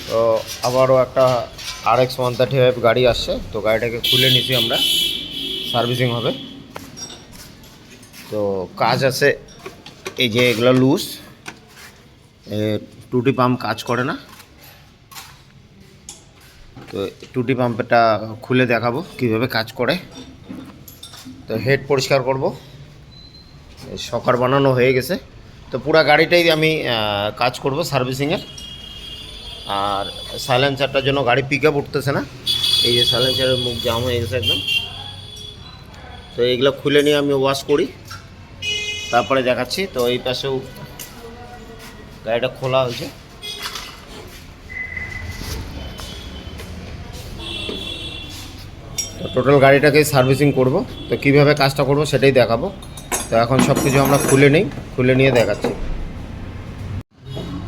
তো আবারও একটা RX 135 গাড়ি আসছে, তো গাড়িটাকে খুলে নিছি আমরা, সার্ভিসিং হবে। তো কাজ আছে, এই যে এগুলো লুজ, টুটি পাম্প কাজ করে না, তো টুটি পাম্পটা খুলে দেখাবো কিভাবে কাজ করে। তো হেড পরিষ্কার করব, শকার বানানো হয়ে গেছে। তো পুরো গাড়িটাই আমি কাজ করব সার্ভিসিংয়ের। আর সাইলেন্সারটার জন্য গাড়ি পিক আপ উঠতেছে না, এই যে সাইলেন্সারের মুখ জাম হয়ে গেছে একদম। তো এইগুলো খুলে নিয়ে আমি ওয়াশ করি, তারপরে দেখাচ্ছি। তো এই পাশেও গাড়িটা খোলা হয়েছে। তো টোটাল গাড়িটাকে সার্ভিসিং করব, তো কীভাবে কাজটা করব সেটাই দেখাবো। তো এখন সব কিছু আমরা খুলে নিই, খুলে নিয়ে দেখাচ্ছি।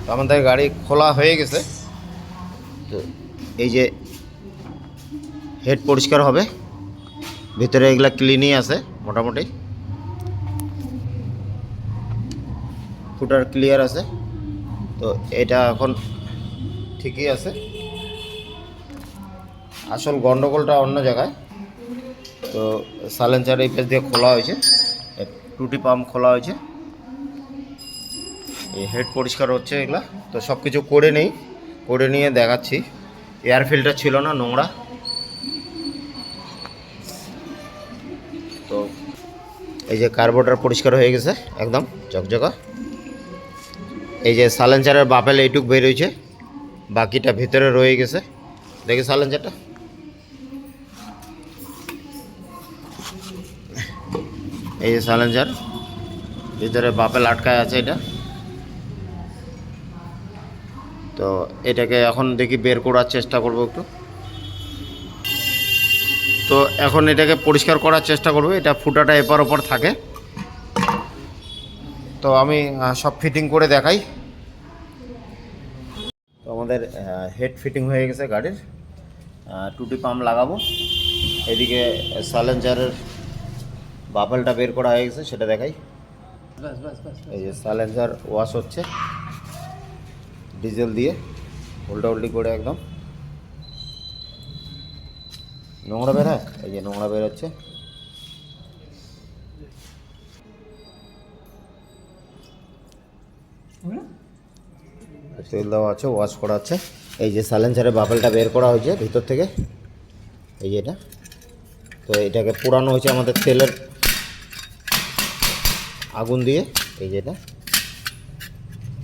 তো আমাদের গাড়ি খোলা হয়ে গেছে। তো এই যে হেড পরিষ্কার হবে, ভিতরে এগুলা ক্লিনই আছে মোটামুটি, ফুটার ক্লিয়ার আছে। তো এটা এখন ঠিকই আছে, আসল গন্ডগোলটা অন্য জায়গায়। তো সাইলেন্সার এই পেজ দিয়ে খোলা হয়েছে, টুটি পাম্প খোলা হয়েছে, এই হেড পরিষ্কার হচ্ছে এগুলা। তো সব কিছু করে নেই, করে নিয়ে দেখাচ্ছি। এয়ার ফিল্টার ছিল না, নোংরা। তো এই যে কার্বোরেটর পরিষ্কার হয়ে গেছে একদম ঝকঝকা। এই যে সাইলেন্সারের বাপেল এইটুক বের হয়েছে, বাকিটা ভিতরে রয়ে গেছে। দেখি সাইলেন্সারটা, এই যে সাইলেন্সার ভিতরে বাপেল আটকায় আছে এটা। তো এটাকে এখন দেখি বের করার চেষ্টা করব একটু। তো এখন এটাকে পরিষ্কার করার চেষ্টা করব, এটা ফুটাটা এপার ওপর থাকে। তো আমি সব ফিটিং করে দেখাই। তো আমাদের হেড ফিটিং হয়ে গেছে গাড়ির, টুটি পাম্প লাগাবো। এদিকে সাইলেন্সারের বাপেলটা বের করা হয়ে গেছে, সেটা দেখাই। এই যে সাইলেন্সার ওয়াশ হচ্ছে ডিজেল দিয়ে, উল্টা উল্টি করে একদম নোংরা বের হয়। এই যে নোংরা বের হচ্ছে। তেল দেওয়া আছে, ওয়াশ করা আছে। এই যে সাইলেন্সারের বাপেলটা বের করা হয়েছে ভিতর থেকে, এই যে এটা। তো এটাকে পোড়ানো হয়েছে আমাদের তেলের আগুন দিয়ে, এই যে এটা।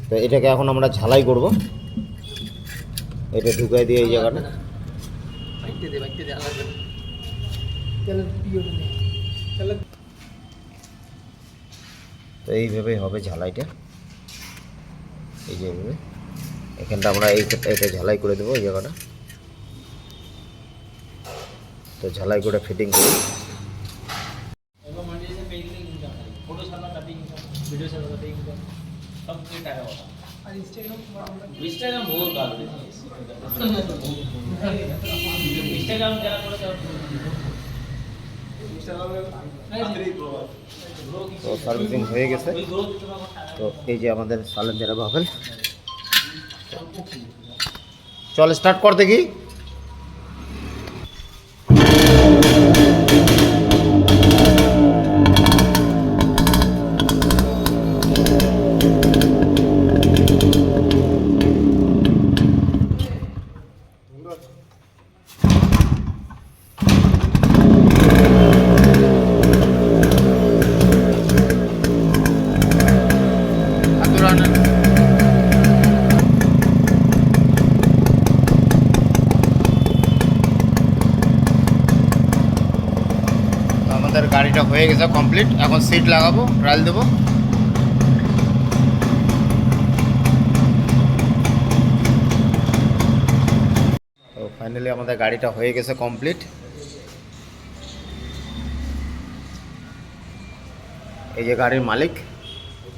তো এটাকে এখন আমরা ঝালাই করব, এটা ঢুকাই দিয়ে এই জায়গাটা। তো এইভাবেই হবে ঝালাইটা, এই যে এইভাবে। এখানটা আমরা এটা ঝালাই করে দেবো এই জায়গাটা। তো ঝালাই করে ফিটিং করি। তো সার্ভিসিং হয়ে গেছে। তো এই যে আমাদের সাইলেন্সারের বাপেল। চল স্টার্ট কর দেখি। আমাদের গাড়িটা হয়ে গেছে কমপ্লিট। এখন সিট লাগাবো, ট্রায়াল দেবো। তো ফাইনালি আমাদের গাড়িটা হয়ে গেছে কমপ্লিট। এই যে গাড়ির মালিক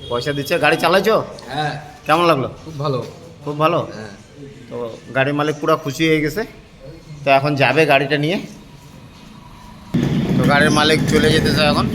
পয়সা দিচ্ছে। গাড়ি চালাইছো? হ্যাঁ। কেমন লাগলো? খুব ভালো। খুব ভালো। হ্যাঁ। তো গাড়ির মালিক পুরো খুশি হয়ে গেছে। তো এখন যাবে গাড়িটা নিয়ে। তো গাড়ির মালিক চলে যেতেছে এখন।